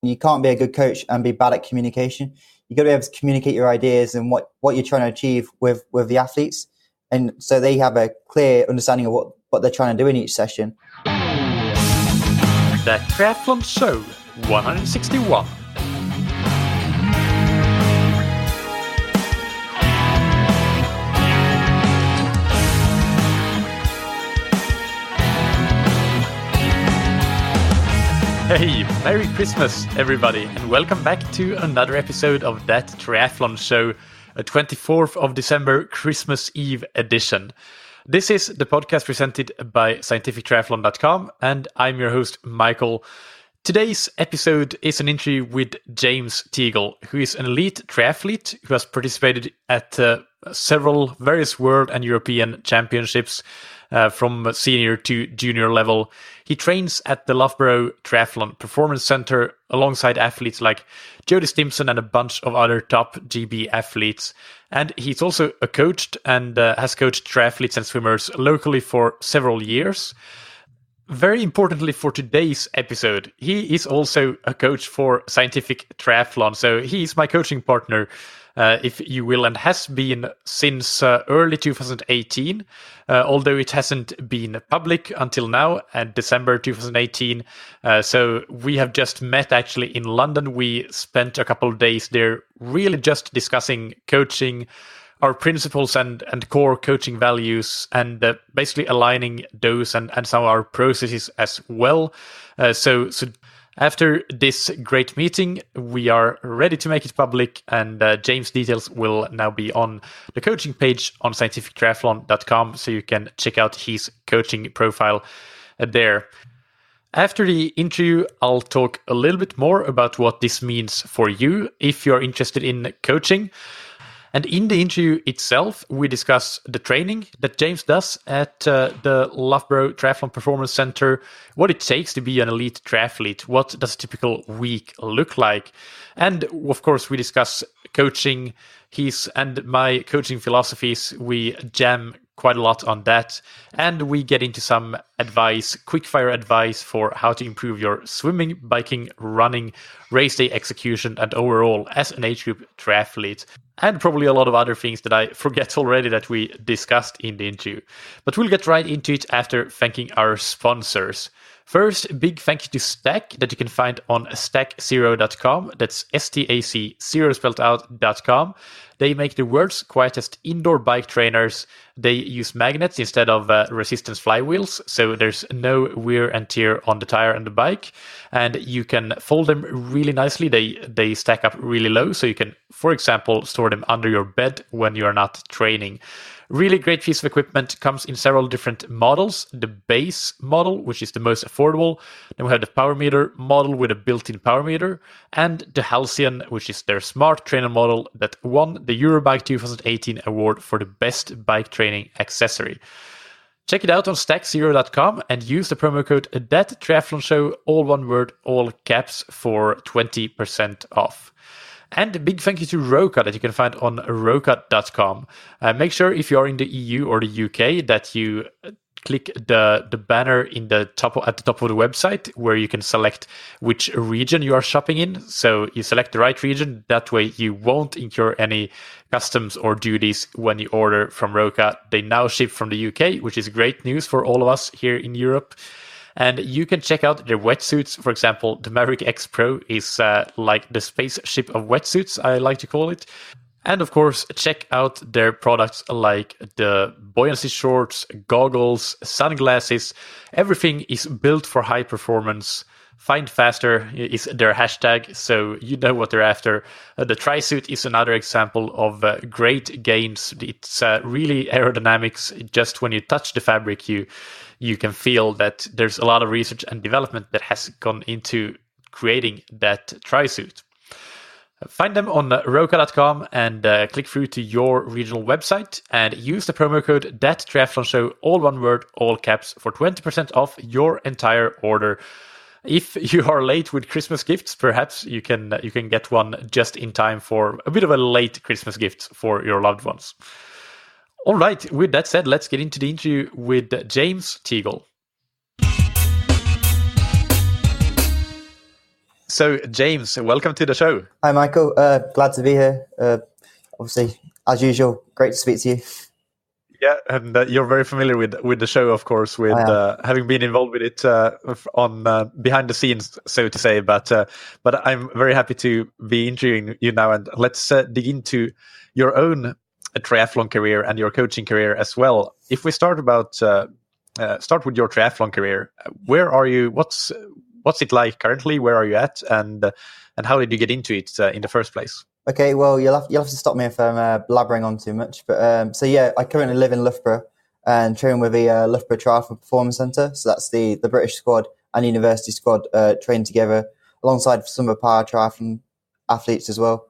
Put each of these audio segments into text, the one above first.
You can't be a good coach and be bad at communication. You got to be able to communicate your ideas and what you're trying to achieve with the athletes, and so they have a clear understanding of what they're trying to do in each session. The Triathlon Show 161. Hey, Merry Christmas, everybody, and welcome back to another episode of That Triathlon Show, a 24th of December Christmas Eve edition. This is the podcast presented by scientifictriathlon.com, and I'm your host, Michael. Today's episode is an interview with James Teagle, who is an elite triathlete who has participated at several various world and European championships from senior to junior level. He trains at the Loughborough Triathlon Performance Center alongside athletes like Jodie, Stimpson, and a bunch of other top GB athletes. And he's also a coach and has coached triathletes and swimmers locally for several years. Very importantly for today's episode, he is also a coach for Scientific Triathlon. So he's my coaching partner, if you will, and has been since early 2018, although it hasn't been public until now, at December 2018. So we have just met actually in London. We spent a couple of days there really just discussing coaching, our principles and core coaching values, and basically aligning those and some of our processes as well. So after this great meeting, we are ready to make it public, and James' details will now be on the coaching page on scientifictriathlon.com, so you can check out his coaching profile there. After the interview, I'll talk a little bit more about what this means for you if you're interested in coaching. And in the interview itself, we discuss the training that James does at the Loughborough Triathlon Performance Center, what it takes to be an elite triathlete, what does a typical week look like. And of course, we discuss coaching, his and my coaching philosophies. We jam quite a lot on that. And we get into some advice, quickfire advice for how to improve your swimming, biking, running, race day execution, and overall as an age group triathlete. And probably a lot of other things that I forget already that we discussed in the interview. But we'll get right into it after thanking our sponsors. First, big thank you to Stack that you can find on stack0.com. That's STAC, 0 spelled out.com. They make the world's quietest indoor bike trainers. They use magnets instead of resistance flywheels, so there's no wear and tear on the tire and the bike. And you can fold them really nicely. They stack up really low, so you can, for example, store them under your bed when you're not training. Really great piece of equipment, comes in several different models. The base model, which is the most affordable. Then we have the power meter model with a built-in power meter. And the Halcyon, which is their smart trainer model that won the Eurobike 2018 award for the best bike training accessory. Check it out on stack0.com and use the promo code THATTRIATHLONSHOW, all one word, all caps, for 20% off. And a big thank you to Roka that you can find on roka.com. Make sure if you're in the EU or the UK that you click the banner at the top of the website where you can select which region you are shopping in. So you select the right region. That way you won't incur any customs or duties when you order from Roka. They now ship from the UK, which is great news for all of us here in Europe. And you can check out their wetsuits. For example, the Maverick X Pro is like the spaceship of wetsuits, I like to call it. And of course, check out their products like the buoyancy shorts, goggles, sunglasses. Everything is built for high performance. Find faster is their hashtag, so you know what they're after. The tri-suit is another example of great gains. It's really aerodynamics. Just when you touch the fabric, you can feel that there's a lot of research and development that has gone into creating that tri-suit. Find them on roka.com and click through to your regional website and use the promo code THATTRIATHLONSHOW, all one word, all caps, for 20% off your entire order. If you are late with Christmas gifts, perhaps you can get one just in time for a bit of a late Christmas gift for your loved ones. All right, with that said, let's get into the interview with James Teagle. So, James, welcome to the show. Hi, Michael. Glad to be here. Obviously, as usual, great to speak to you. Yeah, and you're very familiar with the show, of course, with having been involved with it on behind the scenes, so to say. But I'm very happy to be interviewing you now, and let's dig into your own triathlon career and your coaching career as well. If we start with your triathlon career, where are you? What's it like currently? Where are you at? And how did you get into it in the first place? Okay, well, you'll have to stop me if I'm blabbering on too much. But so yeah, I currently live in Loughborough and train with the Loughborough Triathlon Performance Centre. So that's the British squad and university squad train together alongside some of the para triathlon athletes as well.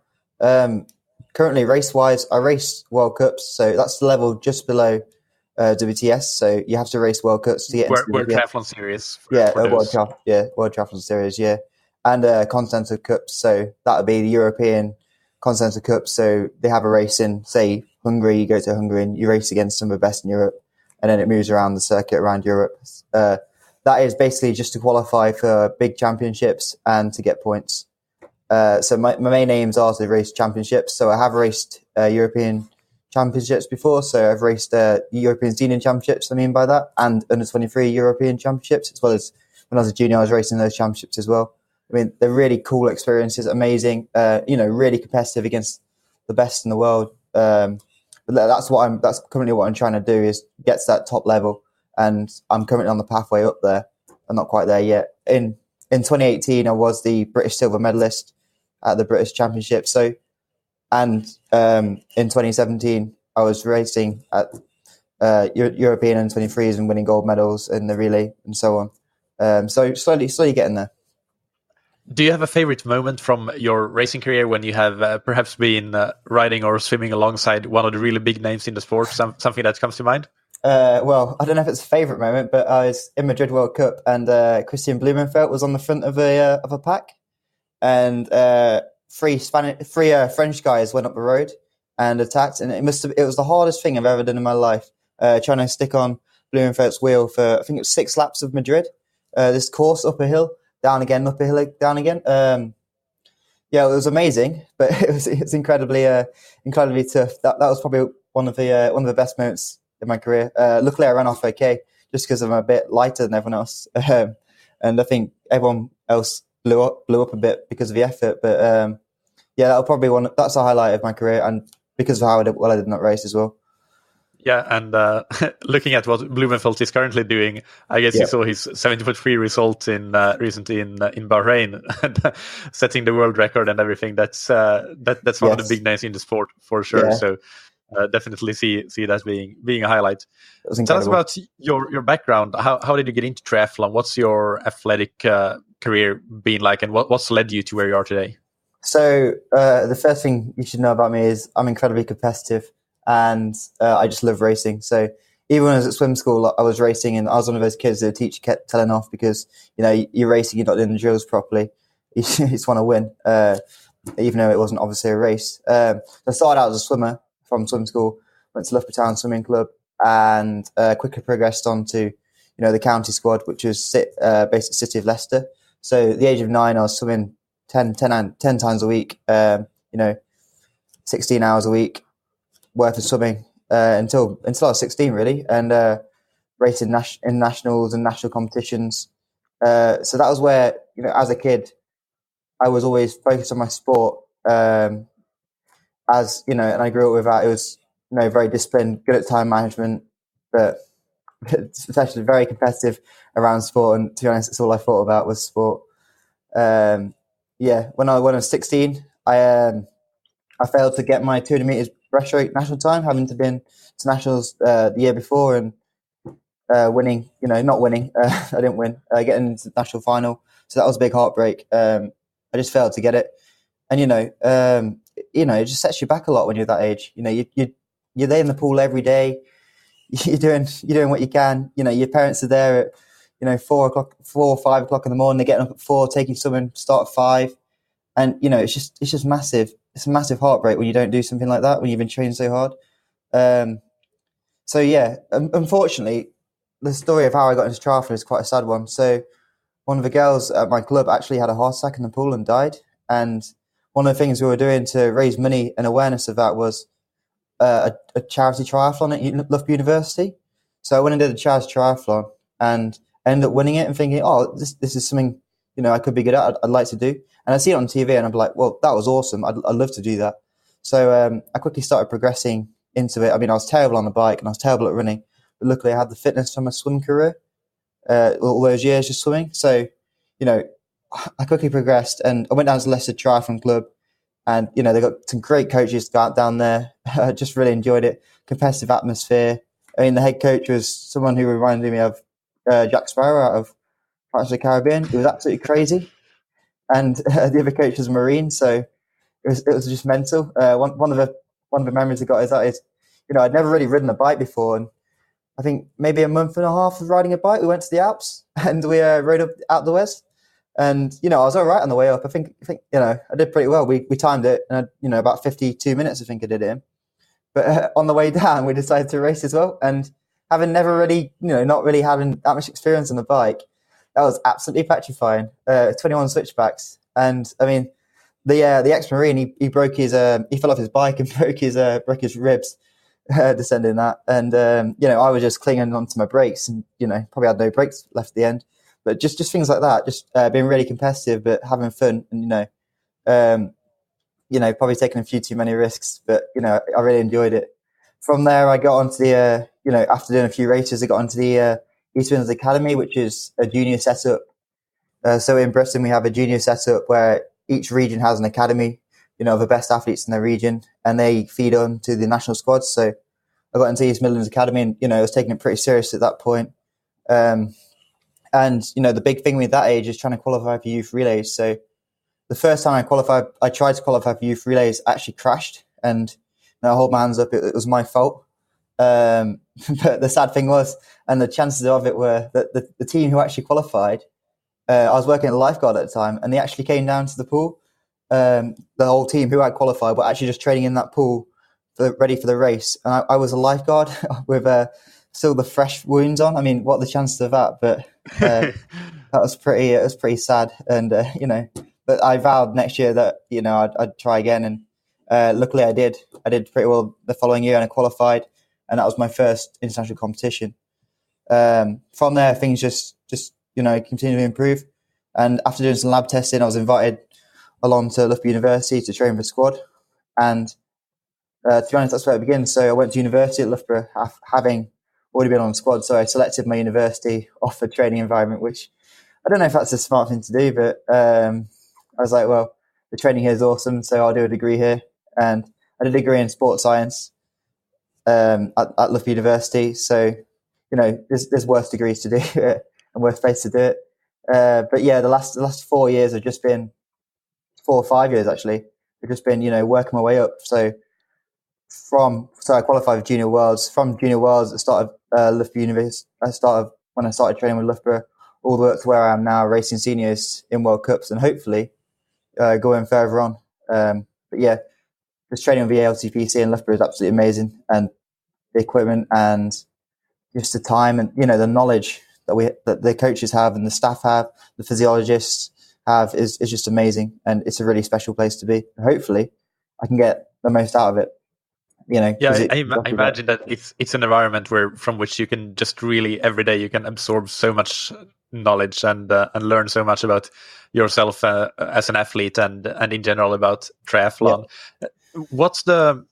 Currently, race-wise, I race World Cups, so that's the level just below WTS. So you have to race World Cups to get into World Triathlon Series. World Triathlon Series, yeah, and Continental Cups. So that would be the European Continental Cup. So they have a race in, say, Hungary. You go to Hungary and you race against some of the best in Europe, and then it moves around the circuit around Europe. That is basically just to qualify for big championships and to get points. So my main aims are to race championships. So I have raced European championships before. So I've raced European Senior Championships, I mean by that, and under 23 European Championships, as well as when I was a junior, I was racing those championships as well. I mean, they're really cool experiences, amazing, really competitive against the best in the world. But that's currently what I'm trying to do, is get to that top level. And I'm currently on the pathway up there. I'm not quite there yet. In 2018, I was the British silver medalist at the British Championship. And in 2017, I was racing at European N23s and winning gold medals in the relay and so on. So slowly getting there. Do you have a favorite moment from your racing career when you have perhaps been riding or swimming alongside one of the really big names in the sport? Something that comes to mind? Well, I don't know if it's a favorite moment, but I was in Madrid World Cup and Christian Blumenfeld was on the front of a pack, and three French guys went up the road and attacked, and it was the hardest thing I've ever done in my life, trying to stick on Blumenfeld's wheel for, I think it was 6 laps of Madrid, this course up a hill, down again, up a hill, down again. Yeah, it was amazing, but it was incredibly tough. That was probably one of the best moments in my career. Luckily, I ran off okay, just because I'm a bit lighter than everyone else, and I think everyone else blew up a bit because of the effort. But yeah, that'll probably that's a highlight of my career, and because of how I did not race as well. Yeah, and looking at what Blumenfeld is currently doing, I guess you saw his 70.3 result recently in Bahrain, setting the world record and everything. That's one of the big names in the sport for sure. Yeah. So definitely see that being a highlight. Tell us about your background. How did you get into triathlon? What's your athletic career been like, and what's led you to where you are today? So the first thing you should know about me is I'm incredibly competitive. And I just love racing. So even when I was at swim school, I was racing, and I was one of those kids that the teacher kept telling off because, you're racing, you're not doing the drills properly. You just want to win, even though it wasn't obviously a race. So I started out as a swimmer from swim school, went to Loughborough Town Swimming Club, and quickly progressed on to, the county squad, which was based at City of Leicester. So at the age of 9, I was swimming 10 times a week, 16 hours a week worth of swimming until I was 16, really, and raced in nationals and national competitions. So that was where, as a kid, I was always focused on my sport. And I grew up with that. It was, very disciplined, good at time management, but especially very competitive around sport. And to be honest, it's all I thought about was sport. When I was 16, I failed to get my 200 meters breaststroke national time, having to been to nationals the year before and winning. Not winning. I didn't win. Getting into the national final, so that was a big heartbreak. I just failed to get it, and it just sets you back a lot when you're that age. You're there in the pool every day. You're doing what you can. Your parents are there at 4 or 5 o'clock in the morning. They're getting up at 4, taking someone start at 5. And, it's just massive. It's a massive heartbreak when you don't do something like that, when you've been training so hard. Unfortunately, the story of how I got into triathlon is quite a sad one. So one of the girls at my club actually had a heart attack in the pool and died. And one of the things we were doing to raise money and awareness of that was a charity triathlon at Loughborough University. So I went and did a charity triathlon and ended up winning it and thinking, oh, this is something, I could be good at, I'd like to do. And I see it on TV and I'm like, well, that was awesome. I'd love to do that. So I quickly started progressing into it. I mean, I was terrible on the bike and I was terrible at running, but luckily I had the fitness from my swim career, all those years just swimming. So, I quickly progressed and I went down to Leicester Triathlon Club and, they got some great coaches down there. I just really enjoyed it. Competitive atmosphere. I mean, the head coach was someone who reminded me of Jack Sparrow out of Pirates of the Caribbean. It was absolutely crazy. And the other coach was Marine. So it was just mental. One of the memories I got is I'd never really ridden a bike before, and I think maybe a month and a half of riding a bike, we went to the Alps and we rode up out the west, and I was all right on the way up. I think I did pretty well. We timed it, and about 52 minutes I think I did it in. But on the way down, we decided to race as well, and having never really not really having that much experience on the bike, that was absolutely petrifying. 21 switchbacks, and I mean. The ex-Marine, he broke his he fell off his bike and broke his ribs descending that, and I was just clinging onto my brakes and probably had no brakes left at the end, but just things like that, just being really competitive but having fun, and probably taking a few too many risks, but I really enjoyed it. From there, I got onto the after doing a few races, I got onto the East Midlands Academy, which is a junior setup. So in Britain, we have a junior setup where each region has an academy, the best athletes in their region, and they feed on to the national squads. So I got into East Midlands Academy and, I was taking it pretty serious at that point. And, the big thing with that age is trying to qualify for youth relays. So the first time I tried to qualify for youth relays, actually crashed, and I hold my hands up, it was my fault. But the sad thing was, and the chances of it were that the team who actually qualified, I was working at the lifeguard at the time, and they actually came down to the pool. The whole team who had qualified were actually just training in that pool, ready for the race. And I was a lifeguard with still the fresh wounds on. I mean, what are the chances of that? But that was pretty sad. And but I vowed next year that I'd try again, and luckily I did. I did pretty well the following year, and I qualified, and that was my first international competition. From there, things just continue to improve. And after doing some lab testing, I was invited along to Loughborough University to train for the squad. And to be honest, that's where it begins. So I went to university at Loughborough, having already been on the squad. So I selected my university off a training environment, which I don't know if that's a smart thing to do, but I was like, well, the training here is awesome, so I'll do a degree here. And I did a degree in sports science at Loughborough University. So, there's worse degrees to do and worse places to do it. But yeah, the last 4 years have just been 4 or 5 years actually. I've just been, working my way up. So I qualified for Junior Worlds. From Junior Worlds, I started Loughborough University. When I started training with Loughborough, all the way up to where I am now, racing seniors in World Cups, and hopefully going further on. But yeah, just training with the ALTPC in Loughborough is absolutely amazing, and the equipment and just the time and the knowledge that the coaches have and the staff have, the physiologists have is just amazing, and it's a really special place to be. Hopefully, I can get the most out of it. Yeah, I imagine that it's an environment from which you can just really every day you can absorb so much knowledge and learn so much about yourself as an athlete and in general about triathlon. Yeah. What's the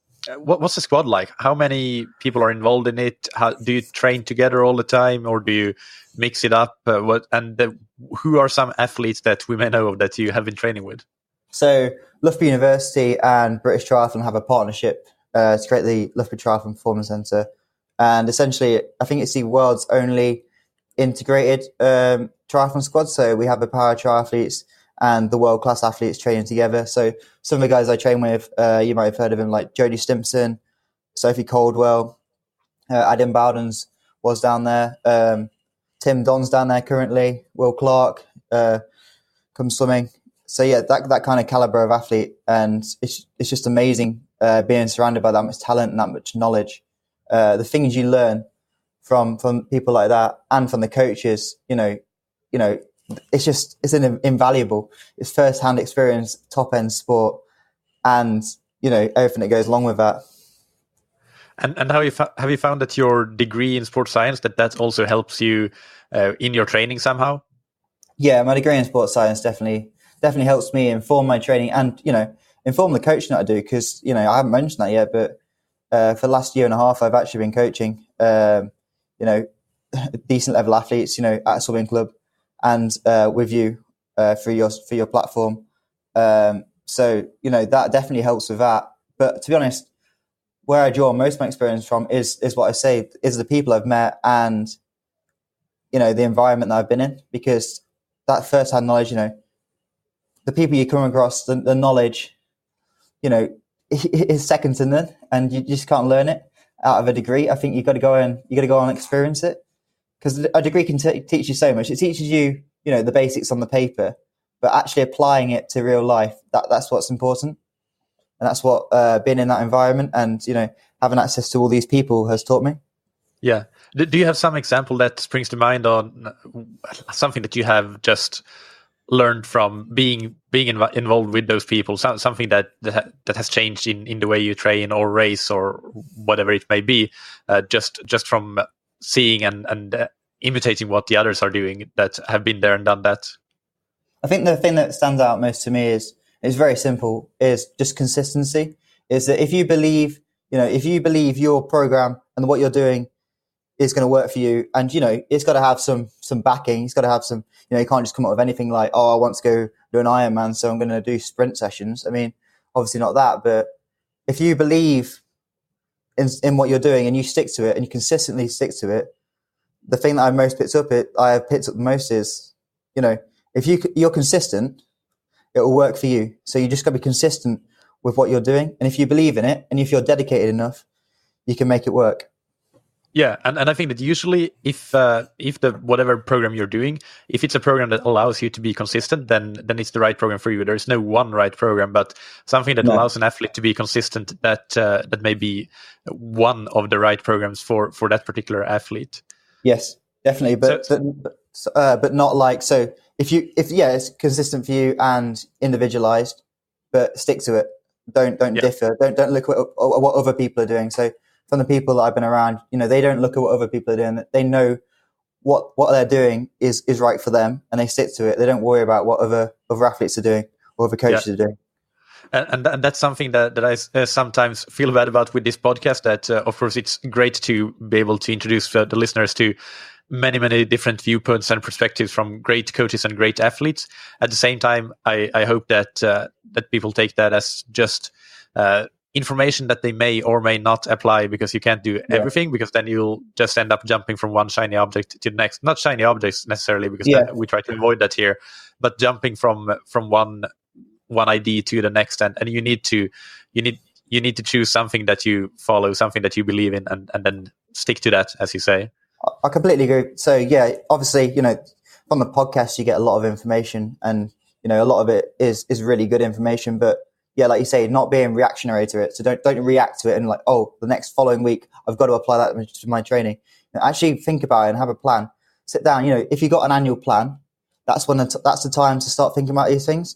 squad like? How many people are involved in it? How do you train together all the time, or do you mix it up? Who are some athletes that we may know of that you have been training with? So Loughborough University and British Triathlon have a partnership to create the Loughborough Triathlon Performance Centre, and essentially, I think it's the world's only integrated triathlon squad. So we have the para triathletes and the world-class athletes training together. So some of the guys I train with, you might have heard of them, like Jodie Stimpson, Sophie Caldwell, Adam Bowdens was down there, Tim Don's down there currently, Will Clark comes swimming. So yeah, that kind of caliber of athlete, and it's just amazing being surrounded by that much talent and that much knowledge. The things you learn from people like that and from the coaches, it's invaluable. It's first-hand experience, top-end sport, and everything that goes along with that. And how have you found that your degree in sports science that also helps you in your training somehow? Yeah, my degree in sports science definitely helps me inform my training and inform the coaching that I do, because I haven't mentioned that yet, but for the last year and a half I've actually been coaching decent level athletes at swimming club and with you for your platform. So that definitely helps with that. But to be honest, where I draw most of my experience from is what I say is the people I've met and the environment that I've been in, because that first-hand knowledge, the people you come across, the knowledge, is second to none, and you just can't learn it out of a degree. I think you got to go and experience it, because a degree can teach you so much. It teaches you, the basics on the paper, but actually applying it to real life, that's what's important. And that's what being in that environment and, having access to all these people has taught me. Yeah. Do you have some example that springs to mind on something that you have just learned from being involved with those people, something that has changed in the way you train or race or whatever it may be, just from seeing and imitating what the others are doing that have been there and done that? I think the thing that stands out most to me is very simple, is just consistency. Is that if you believe your program and what you're doing is going to work for you, and it's got to have some backing. It's got to have some, you can't just come up with anything like, oh, I want to go do an Ironman, so I'm going to do sprint sessions. I mean, obviously not that, but if you believe in what you're doing and you stick to it and you consistently stick to it, the thing that I have picked up the most is, if you're consistent, it will work for you. So you just got to be consistent with what you're doing, and if you believe in it and if you're dedicated enough, you can make it work. Yeah, and I think that usually if the whatever program you're doing, if it's a program that allows you to be consistent, then it's the right program for you. There's no one right program, but something that allows an athlete to be consistent, that may be one of the right programs for that particular athlete. Yes, definitely, but not like, so if it's consistent for you and individualized, but stick to it. Don't differ. Don't look at what other people are doing. So from the people that I've been around, they don't look at what other people are doing. They know what they're doing is right for them, and they stick to it. They don't worry about what other athletes are doing or other coaches are doing. And that's something that I sometimes feel bad about with this podcast, that of course it's great to be able to introduce the listeners to many different viewpoints and perspectives from great coaches and great athletes. At the same time, I hope that people take that as just information that they may or may not apply, because you can't do everything, because then you'll just end up jumping from one shiny object to the next. Not shiny objects necessarily, because we try to avoid that here, but jumping from one idea to the next, and you need to choose something that you follow, something that you believe in, and then stick to that, as you say. I completely agree. So obviously, from the podcast you get a lot of information, and a lot of it is really good information, but like you say, not being reactionary to it. So don't react to it and like, oh, the next following week I've got to apply that to my training. Actually think about it and have a plan. Sit down. If you got an annual plan, that's the time to start thinking about these things.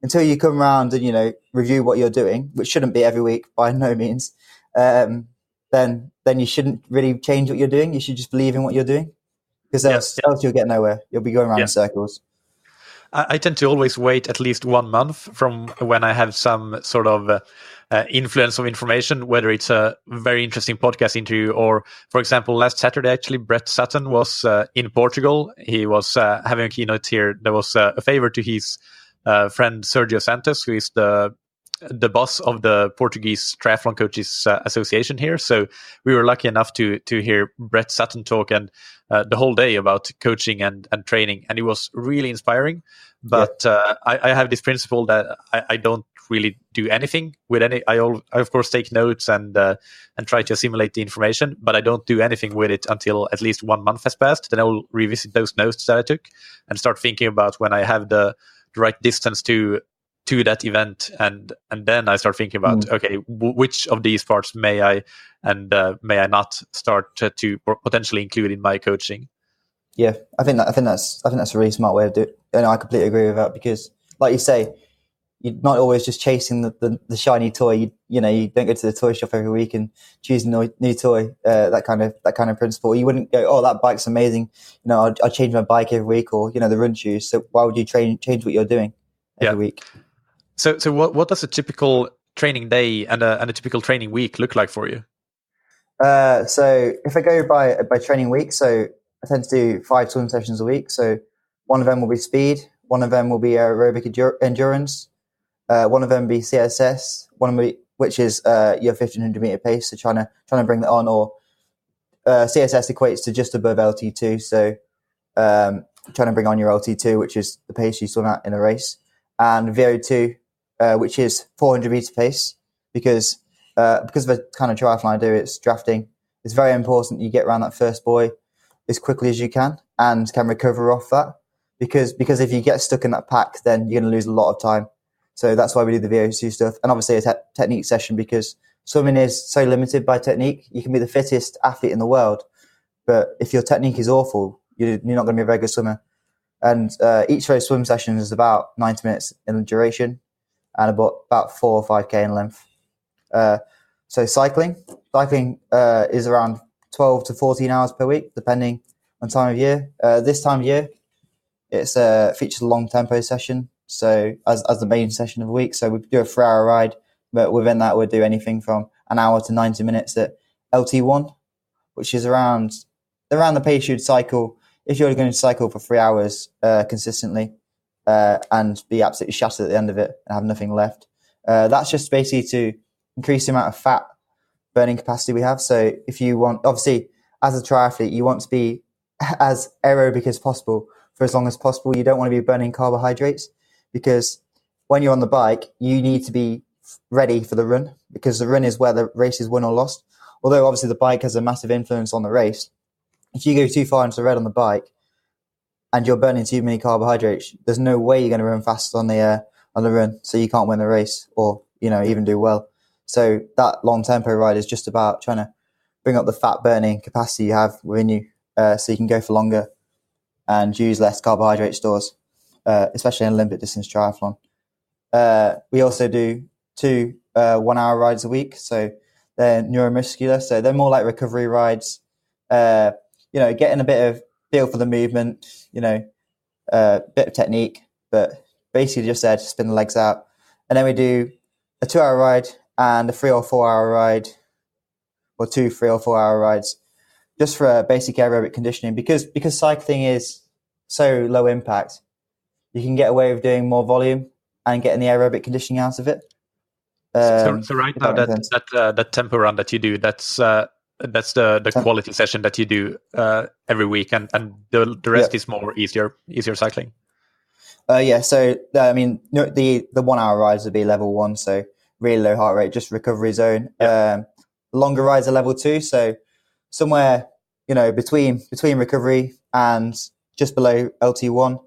Until you come around and review what you're doing, which shouldn't be every week by no means, then you shouldn't really change what you're doing. You should just believe in what you're doing, because else you'll get nowhere. You'll be going around in circles. I tend to always wait at least 1 month from when I have some sort of influence of information, whether it's a very interesting podcast interview or, for example, last Saturday, actually, Brett Sutton was in Portugal. He was having a keynote here. There was a favor to his friend Sergio Santos, who is the boss of the Portuguese Triathlon Coaches Association here. So we were lucky enough to hear Brett Sutton talk and the whole day about coaching and training, and it was really inspiring. But I have this principle that I don't really do anything with any. I of course take notes and try to assimilate the information, but I don't do anything with it until at least 1 month has passed. Then I will revisit those notes that I took and start thinking about when I have the right distance to that event, and then I start thinking about okay, which of these parts may I not start to potentially include in my coaching. Yeah, I think that's a really smart way of doing it. And I completely agree with that because, like you say, you're not always just chasing the shiny toy. You don't go to the toy shop every week and choose a new toy. That kind of principle. You wouldn't go, oh, that bike's amazing. I'll change my bike every week, or the run shoes. So why would you change what you're doing every week? So what does a typical training day and a typical training week look like for you? So if I go by training week, so I tend to do 5 swim sessions a week. So one of them will be speed, one of them will be aerobic endurance, one of them will be CSS, which is your 1500 meter pace. So trying to bring that on, or CSS equates to just above LT2. So trying to bring on your LT2, which is the pace you swim at in a race, and VO2, which is 400 meter pace, because of the kind of triathlon I do, it's drafting. It's very important you get around that first buoy as quickly as you can and can recover off that, because if you get stuck in that pack, then you're going to lose a lot of time. So that's why we do the VO2 stuff, and obviously a technique session, because swimming is so limited by technique. You can be the fittest athlete in the world, but if your technique is awful, you're not going to be a very good swimmer. And each of those swim sessions is about 90 minutes in duration and about 4 or 5K in length. So cycling is around 12 to 14 hours per week, depending on time of year. This time of year, it's features a long tempo session, so as the main session of the week. So we do a 3-hour ride, but within that we'll do anything from an hour to 90 minutes at LT1, which is around the pace you'd cycle if you're going to cycle for 3 hours consistently, and be absolutely shattered at the end of it and have nothing left. That's just basically to increase the amount of fat burning capacity we have. So if you want, obviously, as a triathlete, you want to be as aerobic as possible for as long as possible. You don't want to be burning carbohydrates, because when you're on the bike, you need to be ready for the run, because the run is where the race is won or lost. Although obviously the bike has a massive influence on the race. If you go too far into the red on the bike and you're burning too many carbohydrates, there's no way you're going to run fast on the run, so you can't win the race or even do well. So that long tempo ride is just about trying to bring up the fat burning capacity you have within you, so you can go for longer and use less carbohydrate stores, especially in Olympic distance triathlon. We also do 2 1-hour rides a week, so they're neuromuscular, so they're more like recovery rides. Getting a bit of feel for the movement, bit of technique, but basically just there to spin the legs out. And then we do a 2-hour ride and a 3 or 4 hour ride, or 2 3 or 4 hour rides, just for basic aerobic conditioning. Because cycling is so low impact, you can get away with doing more volume and getting the aerobic conditioning out of it. So right now that tempo run that you do, that's the quality session that you do every week, and the rest is more easier cycling. So the 1-hour rides would be level 1, so really low heart rate, just recovery zone. Longer rides are level 2, so somewhere between recovery and just below LT1.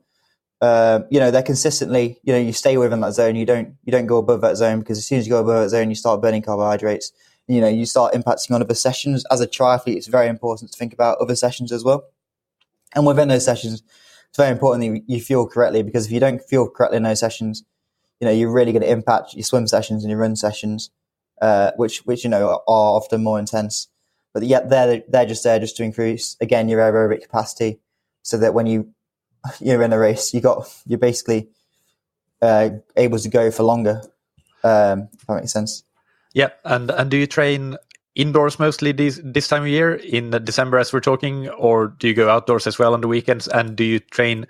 They're consistently, you stay within that zone. You don't go above that zone, because as soon as you go above that zone, you start burning carbohydrates. You start impacting on other sessions. As a triathlete, it's very important to think about other sessions as well. And within those sessions, it's very important that you fuel correctly, because if you don't fuel correctly in those sessions, you're really going to impact your swim sessions and your run sessions, which are often more intense. But yet they're just there just to increase, again, your aerobic capacity, so that when you're in a race, you're basically able to go for longer. If that makes sense. Yeah, and do you train indoors mostly this time of year in December, as we're talking, or do you go outdoors as well on the weekends? And do you train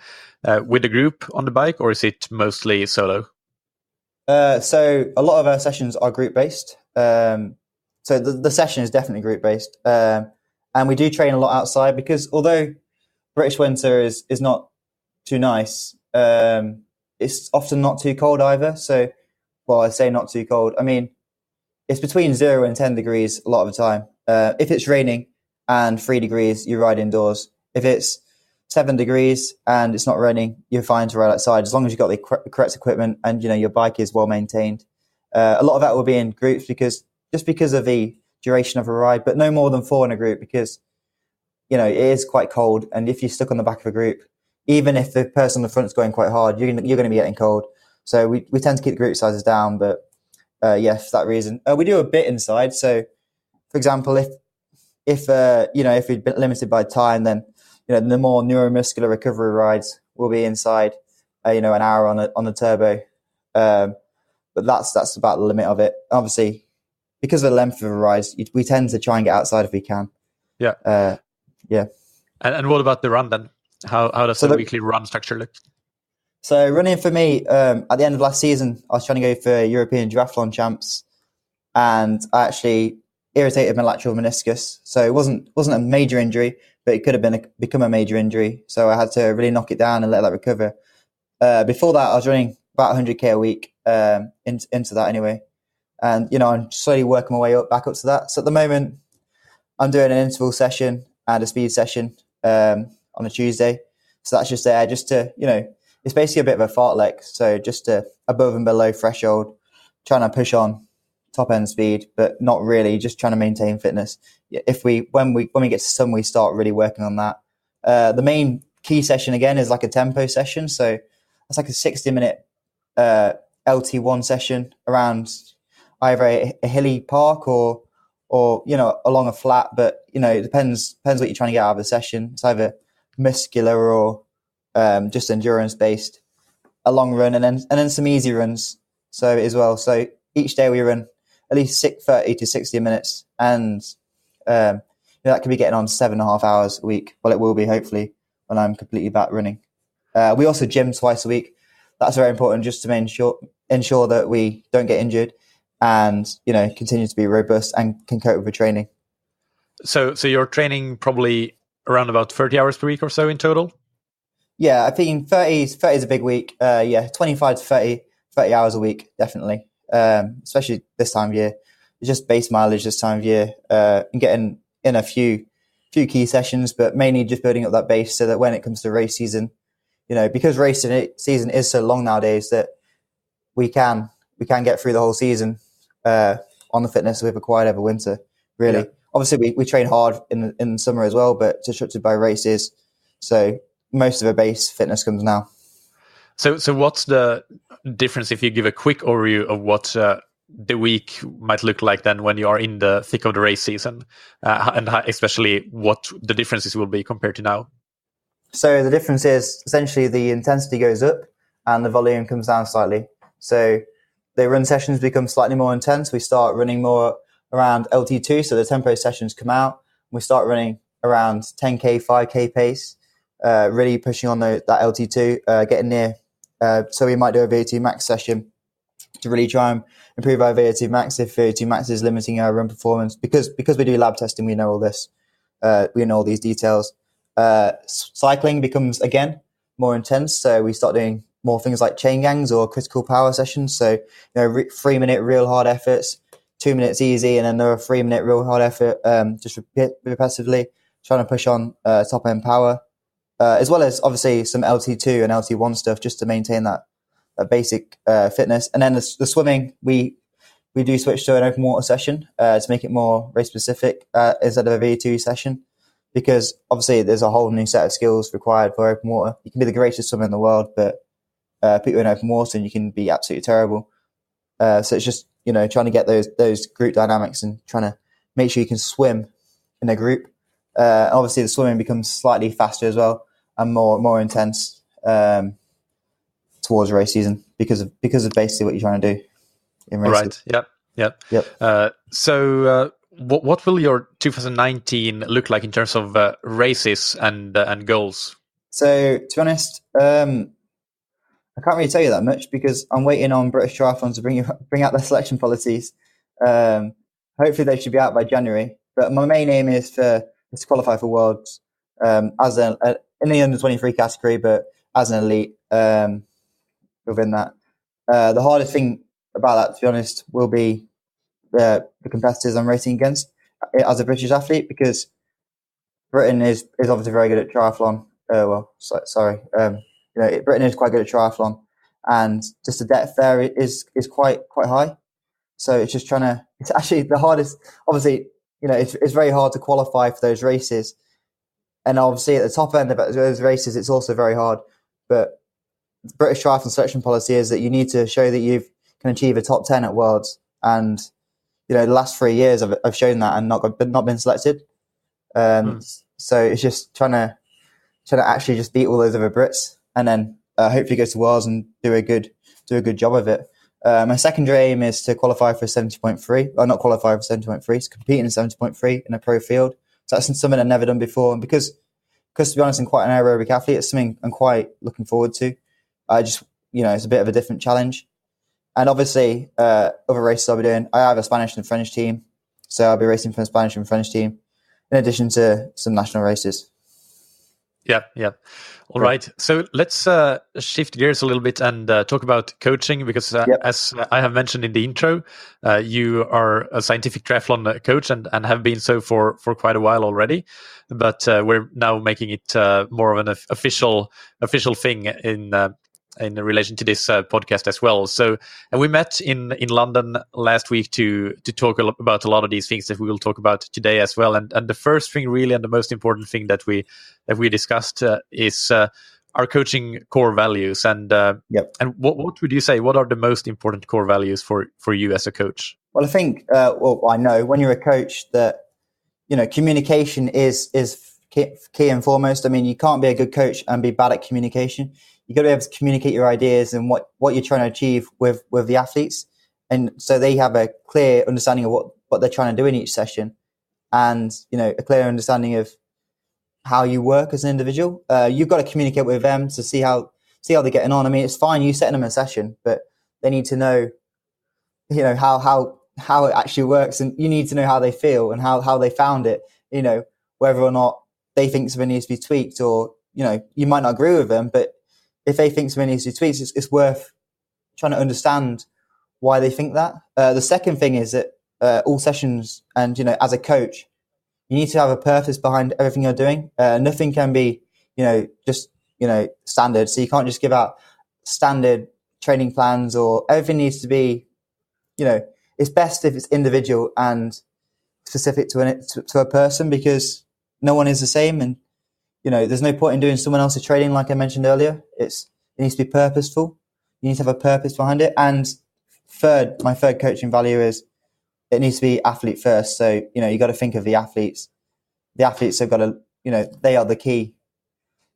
with a group on the bike, or is it mostly solo? So a lot of our sessions are group based. So the session is definitely group based, and we do train a lot outside, because although British winter is not too nice, it's often not too cold either. So, I say not too cold. I mean, it's between 0 and 10 degrees a lot of the time. If it's raining and 3 degrees, you ride indoors. If it's 7 degrees and it's not raining, you're fine to ride outside, as long as you've got the correct equipment and your bike is well maintained. A lot of that will be in groups, because of the duration of a ride, but no more than 4 in a group, because it is quite cold. And if you're stuck on the back of a group, even if the person on the front's going quite hard, you're going to be getting cold. So we tend to keep the group sizes down. But for that reason, we do a bit inside. So, for example, if we've been limited by time, then the more neuromuscular recovery rides will be inside. An hour on the turbo. But that's about the limit of it. Obviously, because of the length of a ride, we tend to try and get outside if we can. Yeah. Yeah. And what about the run then? How does the weekly run structure look? So running for me, at the end of last season, I was trying to go for European Triathlon champs, and I actually irritated my lateral meniscus. So it wasn't a major injury, but it could have become a major injury. So I had to really knock it down and let that recover. Before that, I was running about 100k a week into that anyway. And, I'm slowly working my way back up to that. So at the moment, I'm doing an interval session and a speed session on a Tuesday. So that's just there just to, it's basically a bit of a fartlek. So just above and below threshold, trying to push on top end speed, but not really, just trying to maintain fitness. When we get to summer, we start really working on that. The main key session again is like a tempo session. So it's like a 60-minute LT1 session around either a hilly park or along a flat. But it depends what you're trying to get out of the session. It's either muscular or just endurance based. A long run and then some easy runs. So as well. So each day we run at least 30 to 60 minutes, and that could be getting on 7.5 hours a week. Well, it will be hopefully when I'm completely back running. We also gym twice a week. That's very important, just to ensure that we don't get injured and continue to be robust and can cope with the training. So you're training probably around about 30 hours per week or so in total? Yeah, I think 30 is a big week. 25 to 30 hours a week, definitely. Especially this time of year. It's just base mileage this time of year, and getting in a few key sessions, but mainly just building up that base so that when it comes to race season, because race season is so long nowadays, that we can get through the whole season on the fitness we've acquired over winter. Really, yeah. Obviously we train hard in summer as well, but disrupted by races. So most of the base fitness comes now. So what's the difference if you give a quick overview of what the week might look like then when you are in the thick of the race season, and especially what the differences will be compared to now? So the difference is essentially the intensity goes up and the volume comes down slightly. So the run sessions become slightly more intense. We start running more around LT2, so the tempo sessions come out. We start running around 10k, 5k pace, really pushing on that LT2, getting near. So we might do a VO2 max session to really try and improve our VO2 max if VO2 max is limiting our run performance. Because we do lab testing, we know all this. We know all these details. Cycling becomes, again, more intense. So we start doing more things like chain gangs or critical power sessions. So, 3-minute real hard efforts, 2 minutes easy, and then another 3-minute real hard effort, just repetitively trying to push on top end power, as well as obviously some LT2 and LT1 stuff just to maintain that basic fitness. And then the swimming, we do switch to an open water session to make it more race specific instead of a V2 session, because obviously there's a whole new set of skills required for open water. You can be the greatest swimmer in the world, but put you in open water and you can be absolutely terrible. So it's just, trying to get those group dynamics and trying to make sure you can swim in a group. Obviously the swimming becomes slightly faster as well and more intense towards race season because of basically what you're trying to do in races. Right. Yep. So what will your 2019 look like in terms of races and goals? So to be honest, I can't really tell you that much because I'm waiting on British Triathlon to bring out their selection policies. Hopefully they should be out by January. But my main aim is to qualify for Worlds as in the under 23 category, but as an elite within that. The hardest thing about that, to be honest, will be the competitors I'm racing against as a British athlete, because Britain is obviously very good at triathlon. Britain is quite good at triathlon, and just the depth there is quite high. So it's just it's actually the hardest. Obviously, it's very hard to qualify for those races And obviously at the top end of those races, it's also very hard. But the British Triathlon selection policy is that you need to show that you can achieve a top 10 at Worlds. And, the last 3 years I've shown that and not been selected. So it's just trying to actually just beat all those other Brits and then hopefully go to Worlds and do a good job of it. My secondary aim is to qualify for 70.3. Well, not qualify for 70.3, it's competing in 70.3 in a pro field. So that's something I've never done before. And because to be honest, I'm quite an aerobic athlete, it's something I'm quite looking forward to. It's a bit of a different challenge. And obviously, other races I'll be doing, I have a Spanish and French team. So I'll be racing for the Spanish and French team, in addition to some national races. Yeah. All right. So let's shift gears a little bit and talk about coaching, because as I have mentioned in the intro, you are a Scientific Triathlon coach and have been so for quite a while already. But we're now making it more of an official thing in relation to this podcast as well. So, and we met in London last week to talk about a lot of these things that we will talk about today as well. And the first thing really, and the most important thing that we discussed is our coaching core values. And and what would you say? What are the most important core values for you as a coach? Well, I think I know when you're a coach that communication is key and foremost. I mean, you can't be a good coach and be bad at communication. You got to be able to communicate your ideas and what you're trying to achieve with the athletes, and so they have a clear understanding of what they're trying to do in each session, and a clear understanding of how you work as an individual. You've got to communicate with them to see how they're getting on. I mean, it's fine you setting them a session, but they need to know, how it actually works, and you need to know how they feel and how they found it. Whether or not they think something needs to be tweaked, or you might not agree with them, but if they think something needs to be tweaked, it's worth trying to understand why they think that. The second thing is that all sessions, and as a coach, you need to have a purpose behind everything you're doing. Nothing can be just standard. So you can't just give out standard training plans, or everything needs to be it's best if it's individual and specific to a person, because no one is the same, and there's no point in doing someone else's training, like I mentioned earlier. It needs to be purposeful. You need to have a purpose behind it. And my third coaching value is it needs to be athlete first. So, you got to think of the athletes. The athletes have got to, they are the key.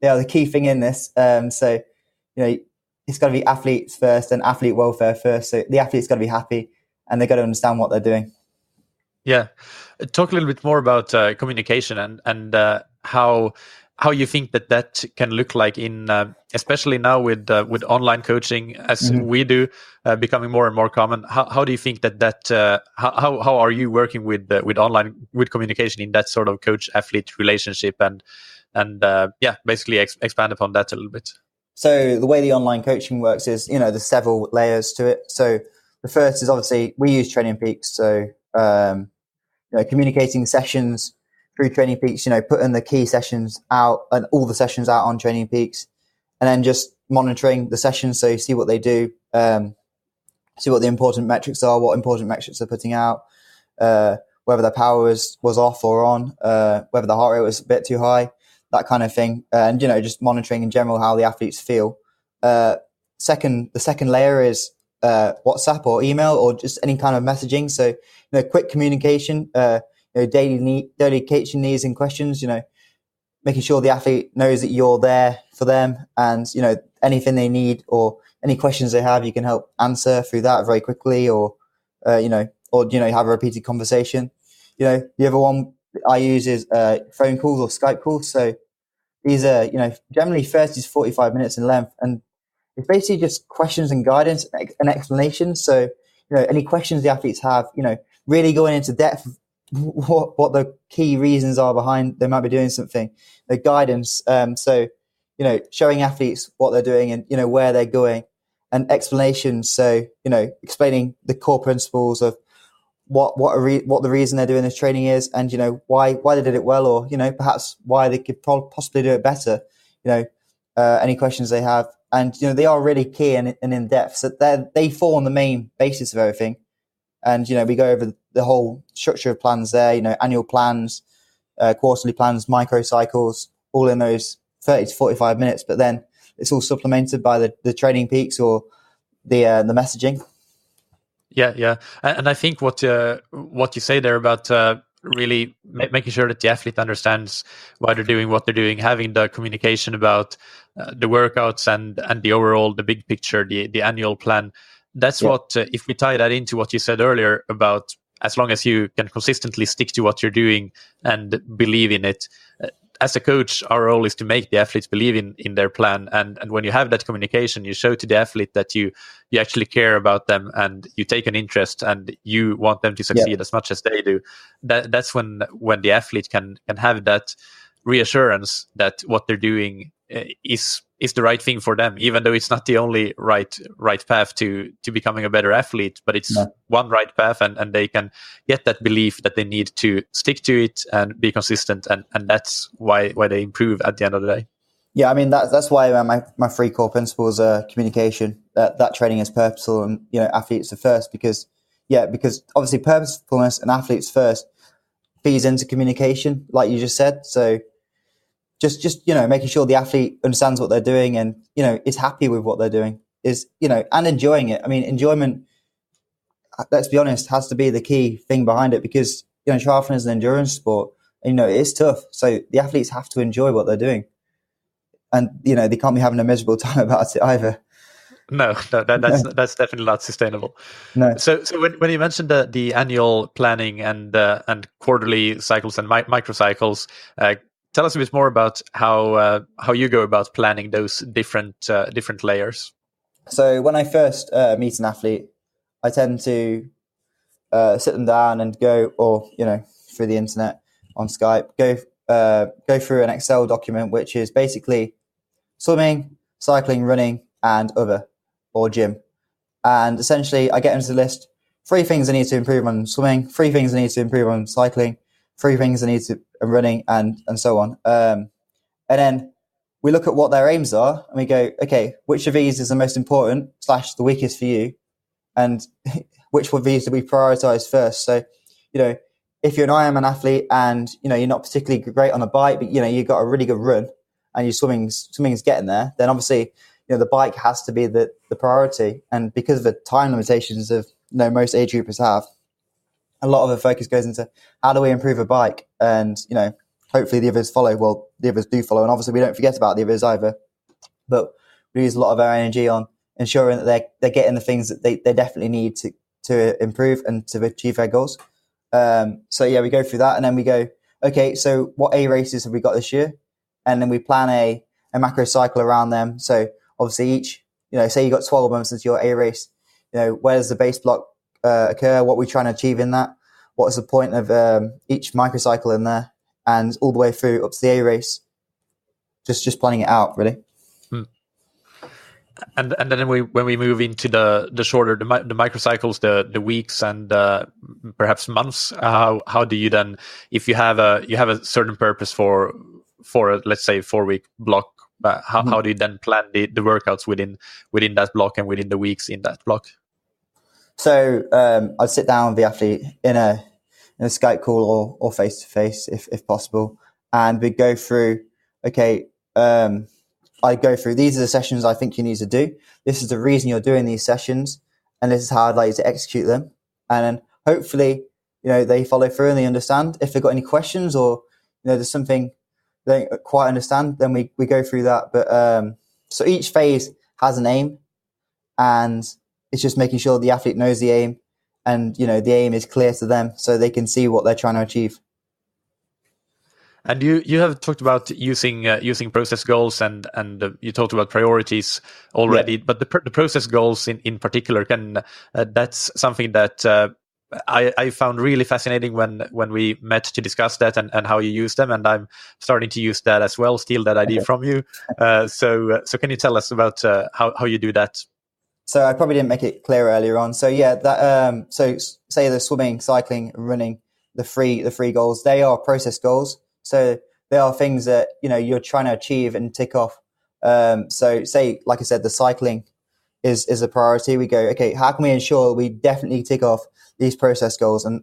They are the key thing in this. So, it's got to be athletes first and athlete welfare first. So the athlete's got to be happy and they've got to understand what they're doing. Yeah. Talk a little bit more about communication and how you think that can look like in, especially now with online coaching, as we do, becoming more and more common. How do you think that how are you working with online, with communication in that sort of coach athlete relationship, and basically expand upon that a little bit? So the way the online coaching works is, there's several layers to it. So the first is obviously we use Training Peaks. So, communicating sessions through Training Peaks, putting the key sessions out and all the sessions out on Training Peaks, and then just monitoring the sessions. So you see what they do, see what the important metrics are, what important metrics they're putting out, whether their power was off or on, whether the heart rate was a bit too high, that kind of thing. And, just monitoring in general how the athletes feel. The second layer is WhatsApp or email or just any kind of messaging. So, quick communication, daily coaching needs and questions, making sure the athlete knows that you're there for them, and, anything they need or any questions they have, you can help answer through that very quickly, or have a repeated conversation. The other one I use is phone calls or Skype calls. So these are, generally 30 to 45 minutes in length, and it's basically just questions and guidance and explanations. So, any questions the athletes have, really going into depth what the key reasons are behind they might be doing something, the guidance. So, showing athletes what they're doing and, where they're going, and explanations. So, explaining the core principles of what the reason they're doing this training is, and, why they did it well, or, perhaps why they could possibly do it better, any questions they have. And, they are really key and in depth. So they form the main basis of everything. And, we go over the whole structure of plans there, annual plans, quarterly plans, microcycles, all in those 30 to 45 minutes, but then it's all supplemented by the training peaks or the messaging. Yeah. And I think what you say there about really making sure that the athlete understands why they're doing what they're doing, having the communication about the workouts and the overall, the big picture, the annual plan. That's what, if we tie that into what you said earlier about as long as you can consistently stick to what you're doing and believe in it. As a coach, our role is to make the athletes believe in their plan. And when you have that communication, you show to the athlete that you actually care about them and you take an interest and you want them to succeed as much as they do. That's when the athlete can have that reassurance that what they're doing is the right thing for them, even though it's not the only right path to becoming a better athlete, but it's one right path, and they can get that belief that they need to stick to it and be consistent, and that's why they improve at the end of the day. Yeah, I mean that's why my three core principles are communication, that training is purposeful, and athletes are first, because obviously purposefulness and athletes first feeds into communication, like you just said. So just making sure the athlete understands what they're doing and is happy with what they're doing and enjoying it. I mean, enjoyment, let's be honest, has to be the key thing behind it, because triathlon is an endurance sport. And, it's tough, so the athletes have to enjoy what they're doing, and they can't be having a miserable time about it either. No, that's definitely not sustainable. No. So when you mentioned the annual planning and quarterly cycles and microcycles, tell us a bit more about how you go about planning those different layers. So when I first meet an athlete, I tend to sit them down and go, or through the internet on Skype, go through an Excel document, which is basically swimming, cycling, running, and other, or gym. And essentially, I get into the list 3 things I need to improve on swimming, 3 things I need to improve on cycling, 3 things I need to running, and so on. And then we look at what their aims are, and we go, okay, which of these is the most important / the weakest for you, and which of these do we prioritize first? So, if you're an Ironman athlete and you're not particularly great on a bike, but you've got a really good run, and your swimming's getting there, then obviously the bike has to be the priority. And because of the time limitations of most age groupers have, a lot of the focus goes into how do we improve a bike, and hopefully the others follow. Well, the others do follow, and obviously we don't forget about the others either. But we use a lot of our energy on ensuring that they're getting the things that they definitely need to improve and to achieve their goals. So yeah, we go through that, and then we go, okay, so what A races have we got this year? And then we plan a macrocycle around them. So obviously each, say you got 12 months into your A race, where does the base block occur? What are we trying to achieve in that? What is the point of each microcycle in there? And all the way through up to the A race, just planning it out, really. And then when we move into the shorter the microcycles, the weeks and perhaps months, how do you then, if you have a certain purpose for a, let's say, 4-week block, how do you then plan the workouts within that block and within the weeks in that block? So I'd sit down with the athlete in a Skype call or face to face if possible, and we go through, okay, I go through, these are the sessions I think you need to do. This is the reason you're doing these sessions, and this is how I'd like you to execute them. And then hopefully, they follow through and they understand. If they've got any questions or, there's something they don't quite understand, then we go through that. But so each phase has an aim, and it's just making sure the athlete knows the aim, and, the aim is clear to them so they can see what they're trying to achieve. And you have talked about using process goals, and you talked about priorities already. But the process goals in particular, that's something that I found really fascinating when we met to discuss that and how you use them. And I'm starting to use that as well, steal that idea from you. So can you tell us about how you do that? So I probably didn't make it clear earlier on. So yeah, that so say the swimming, cycling, and running, the three goals, they are process goals. So they are things that, you're trying to achieve and tick off. So say, like I said, the cycling is a priority. We go, okay, how can we ensure we definitely tick off these process goals and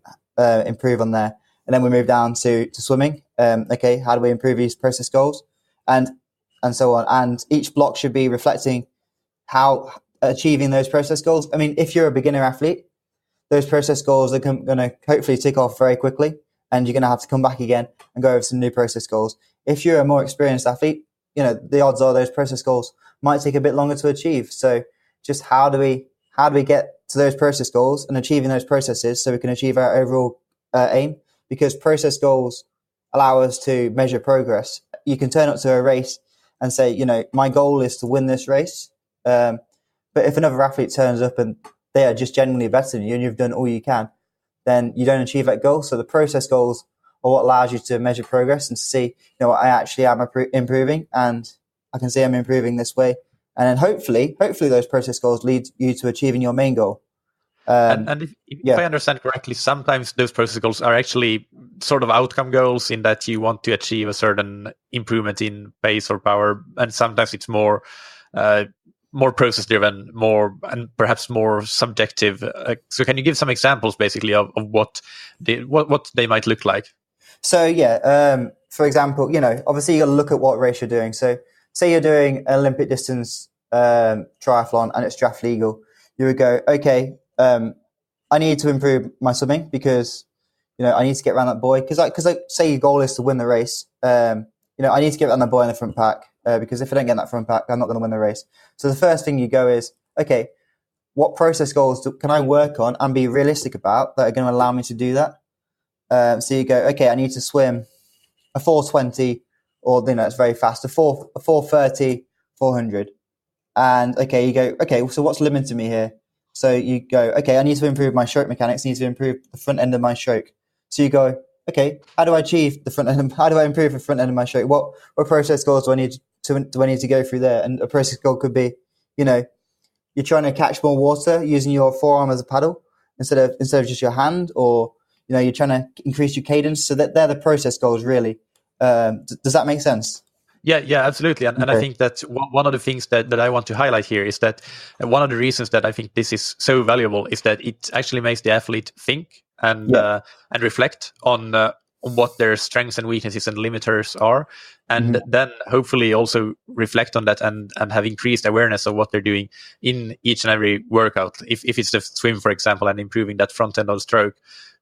improve on there? And then we move down to swimming. Okay, how do we improve these process goals? and so on. And each block should be reflecting how achieving those process goals. I mean, if you're a beginner athlete, those process goals are going to hopefully tick off very quickly, and you're going to have to come back again and go over some new process goals. If you're a more experienced athlete, the odds are those process goals might take a bit longer to achieve. So just how do we get to those process goals and achieving those processes so we can achieve our overall aim? Because process goals allow us to measure progress. You can turn up to a race and say, my goal is to win this race. But if another athlete turns up and they are just genuinely better than you and you've done all you can, then you don't achieve that goal. So the process goals are what allows you to measure progress and to see, I actually am improving, and I can see I'm improving this way. And then hopefully those process goals lead you to achieving your main goal. And if I understand correctly, sometimes those process goals are actually sort of outcome goals in that you want to achieve a certain improvement in pace or power, and sometimes it's more process driven, and perhaps more subjective. So can you give some examples, basically, of what they might look like? So for example, obviously you got to look at what race you're doing. So say you're doing an Olympic distance triathlon and it's draft legal, you would go, okay, I need to improve my swimming because I need to get around that boy, because say your goal is to win the race. I need to get around that boy in the front pack because if I don't get in that front pack, I'm not going to win the race. So the first thing you go is, okay, what process goals can I work on and be realistic about that are going to allow me to do that? So you go, okay, I need to swim a 420, or it's very fast, a 430, 400, and okay, you go, okay, so what's limiting me here? So you go, okay, I need to improve my stroke mechanics. I need to improve the front end of my stroke. So you go, okay, how do I achieve the front end? How do I improve the front end of my stroke? What process goals do I need to go through there? And a process goal could be, you're trying to catch more water using your forearm as a paddle instead of just your hand, or you're trying to increase your cadence. So that they're the process goals, really. Does that make sense? Yeah, absolutely. And I think that one of the things that I want to highlight here is that one of the reasons that I think this is so valuable is that it actually makes the athlete think and reflect on what their strengths and weaknesses and limiters are, and then hopefully also reflect on that and have increased awareness of what they're doing in each and every workout. If it's the swim, for example, and improving that front end of the stroke,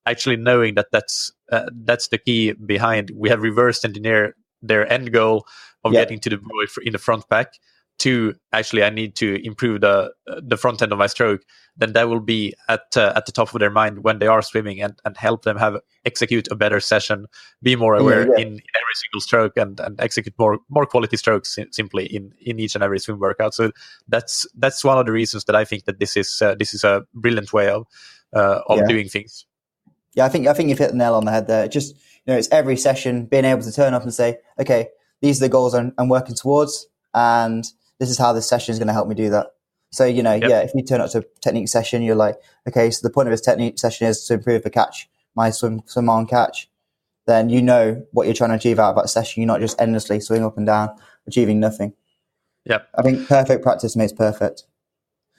actually knowing that's the key behind. We have reversed engineered their end goal of getting to the boy in the front pack to actually, I need to improve the front end of my stroke. Then that will be at the top of their mind when they are swimming, and help them execute a better session, be more aware in every single stroke, and execute more quality strokes simply in each and every swim workout. So that's one of the reasons that I think that this is a brilliant way of doing things. Yeah, I think you've hit the nail on the head there. Just it's every session being able to turn up and say, okay, these are the goals I'm working towards, and this is how this session is going to help me do that. So if you turn up to a technique session, you're like, okay, so the point of this technique session is to improve the catch, my swim on catch. Then what you're trying to achieve out of that session. You're not just endlessly swinging up and down, achieving nothing. Yeah, I think perfect practice makes perfect.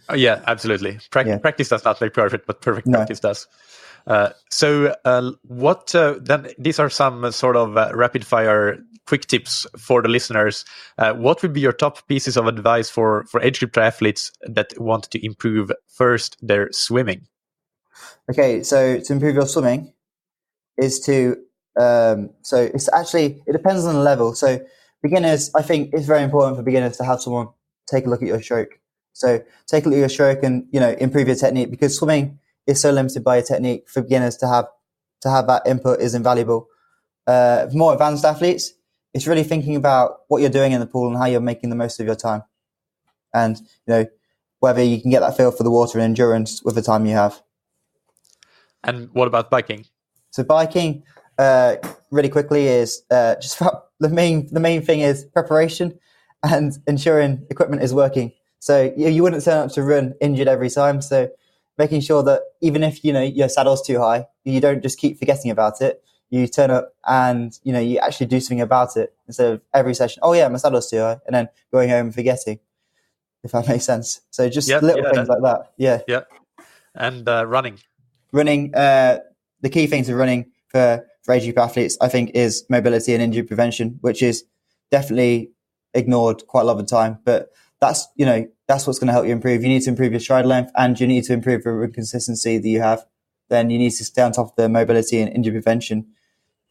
Oh, yeah, absolutely. Practice does not make perfect, but perfect practice does. What then? These are some sort of rapid fire quick tips for the listeners. What would be your top pieces of advice for age group triathletes that want to improve first their swimming? Okay, so to improve your swimming is to so it's actually, it depends on the level. So beginners, I think it's very important for beginners to have someone take a look at your stroke. So take a look at your stroke and improve your technique, because swimming is so limited by your technique. For beginners to have that input is invaluable. For more advanced athletes, it's really thinking about what you're doing in the pool and how you're making the most of your time, and whether you can get that feel for the water and endurance with the time you have. And what about biking? So biking, really quickly, is just the main thing is preparation and ensuring equipment is working. So you wouldn't turn up to run injured every time. So making sure that even if your saddle's too high, you don't just keep forgetting about it. You turn up and you actually do something about it, instead of every session, oh yeah, my saddle's too high, and then going home and forgetting. If that makes sense. So just little things like that. Yeah. And running. The key thing to running for age group athletes, I think, is mobility and injury prevention, which is definitely ignored quite a lot of the time. But that's what's going to help you improve. You need to improve your stride length, and you need to improve the consistency that you have. Then you need to stay on top of the mobility and injury prevention.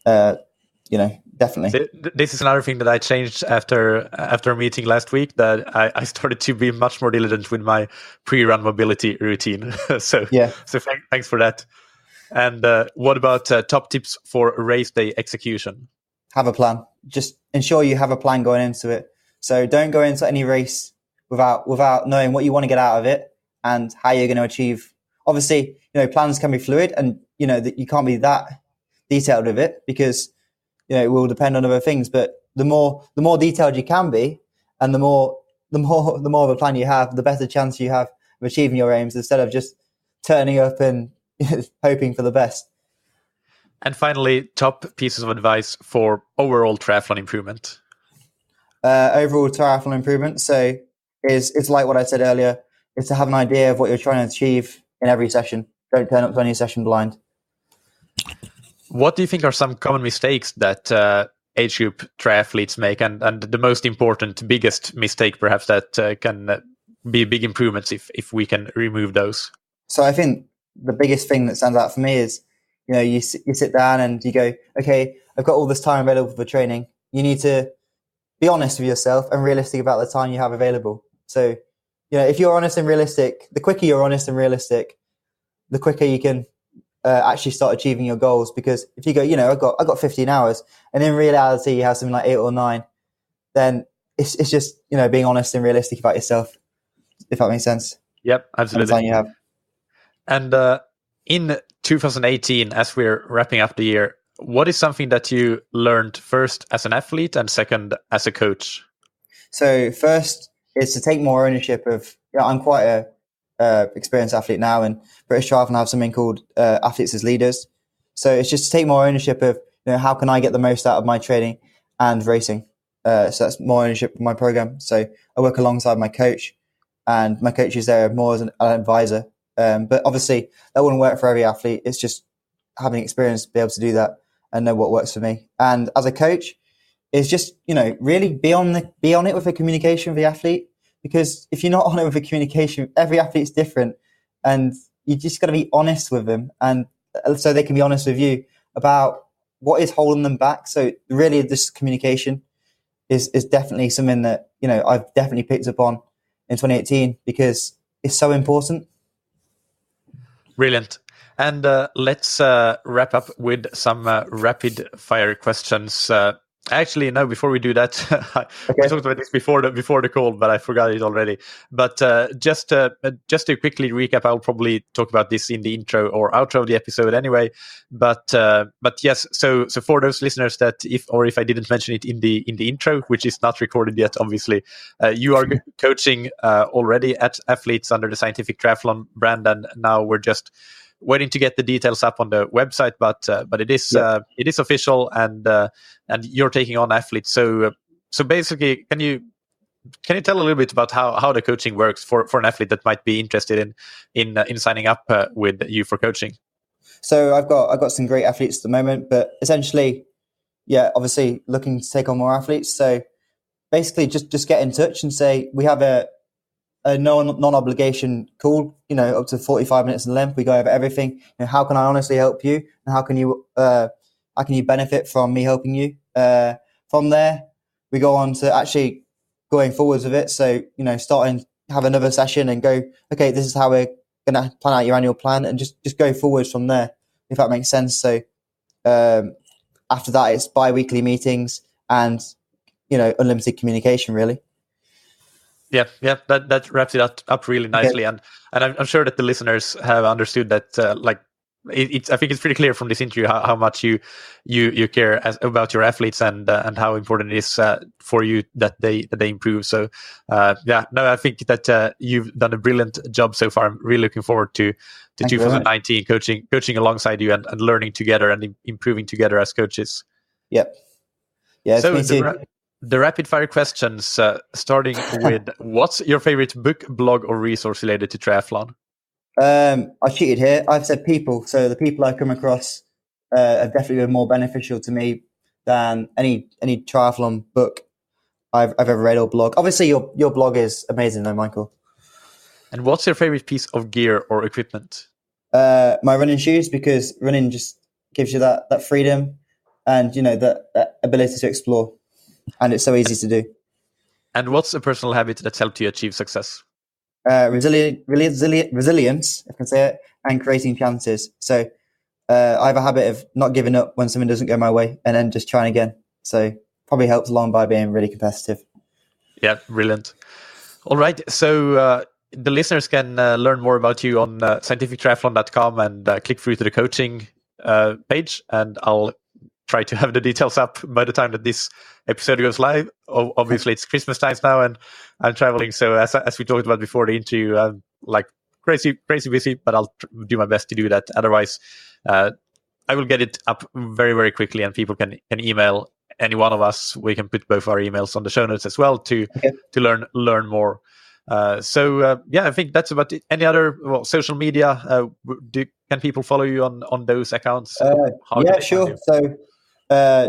Definitely. This is another thing that I changed after a meeting last week, that I started to be much more diligent with my pre-run mobility routine. So thanks for that. And what about top tips for race day execution? Have a plan. Just ensure you have a plan going into it. So don't go into any race without knowing what you want to get out of it and how you're going to achieve. Obviously, plans can be fluid, and that you can't be that detailed with it, because it will depend on other things. But the more detailed you can be, and the more of a plan you have, the better chance you have of achieving your aims, instead of just turning up and hoping for the best. And finally, top pieces of advice for overall triathlon improvement. Overall triathlon improvement. So it's like what I said earlier. It's to have an idea of what you're trying to achieve in every session. Don't turn up to any session blind. What do you think are some common mistakes that age group triathletes make, and the most important, biggest mistake perhaps that can be big improvements if we can remove those? So I think the biggest thing that stands out for me is, you sit down and you go, okay, I've got all this time available for training. You need to be honest with yourself and realistic about the time you have available. So, if you're honest and realistic, the quicker you're honest and realistic, the quicker you can actually start achieving your goals. Because if you go, I've got 15 hours, and in reality you have something like 8 or 9, then it's just, being honest and realistic about yourself, if that makes sense. Yep, absolutely. And the time you have. And in 2018, as we're wrapping up the year, what is something that you learned first as an athlete and second as a coach? So first is to take more ownership of, I'm quite a experienced athlete now, and British Triathlon have something called athletes as leaders. So it's just to take more ownership of, how can I get the most out of my training and racing? So that's more ownership of my program. So I work alongside my coach, and my coach is there more as an advisor. But obviously that wouldn't work for every athlete. It's just having experience to be able to do that and know what works for me. And as a coach, is just, really be on it with the communication with the athlete. Because if you're not on it with the communication, every athlete's different, and you just got to be honest with them, and so they can be honest with you about what is holding them back. So really, this communication is definitely something that I've definitely picked up on in 2018, because it's so important. Brilliant. And let's wrap up with some rapid fire questions. Actually, no, before we do that, we talked about this before the call, but I forgot it already. But just to quickly recap, I'll probably talk about this in the intro or outro of the episode anyway. But yes, so for those listeners that if I didn't mention it in the intro, which is not recorded yet, obviously, you are coaching already at athletes under the Scientific Triathlon brand, and now we're just waiting to get the details up on the website, but it is official, and you're taking on athletes. So basically, can you tell a little bit about how the coaching works for an athlete that might be interested in signing up with you for coaching? So I've got some great athletes at the moment, but essentially, obviously looking to take on more athletes. So basically, just get in touch and say, we have a non-obligation call, up to 45 minutes in length. We go over everything. How can I honestly help you, and how can you benefit from me helping you? From there, we go on to actually going forwards with it. So have another session and go, okay, this is how we're going to plan out your annual plan, and just go forwards from there, if that makes sense. So after that, it's bi-weekly meetings and unlimited communication, really. Yeah, that wraps it up really nicely, and I'm sure that the listeners have understood that. I think it's pretty clear from this interview how much you care about your athletes, and how important it is for you that they improve. So I think that you've done a brilliant job so far. I'm really looking forward to 2019 coaching alongside you and learning together and improving together as coaches. Yep. Yeah. So the rapid fire questions, starting with what's your favorite book, blog, or resource related to triathlon? I cheated here. I've said people. So the people I've come across have definitely been more beneficial to me than any triathlon book. I've ever read or blog. Obviously, your blog is amazing, though, Michael. And what's your favorite piece of gear or equipment? My running shoes, because running just gives you that freedom and, that ability to explore. And it's so easy to do. And what's a personal habit that's helped you achieve success? Resilience, if I can say it, and creating chances. So I have a habit of not giving up when something doesn't go my way and then just trying again. So probably helps along by being really competitive. Yeah, brilliant. All right. So the listeners can learn more about you on scientifictriathlon.com and click through to the coaching page. And I'll try to have the details up by the time that this episode goes live. Obviously, it's Christmas times now, and I'm traveling. So as we talked about before the interview, I'm like crazy busy, but I'll do my best to do that. Otherwise, I will get it up very, very quickly, and people can email any one of us. We can put both our emails on the show notes as well to learn more. I think that's about it. Any other social media? Can people follow you on those accounts? Yeah, sure. So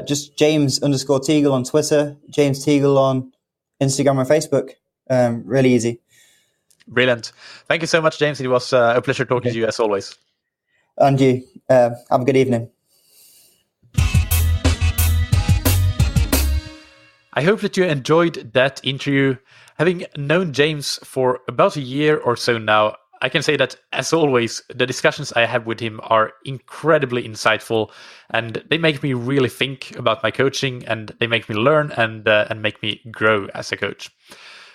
just James_Teagle on Twitter, James Teagle on Instagram and Facebook. Really easy. Brilliant. Thank you so much, James. It was a pleasure talking to you as always. And you. Have a good evening. I hope that you enjoyed that interview. Having known James for about a year or so now, I can say that, as always, the discussions I have with him are incredibly insightful, and they make me really think about my coaching, and they make me learn and make me grow as a coach.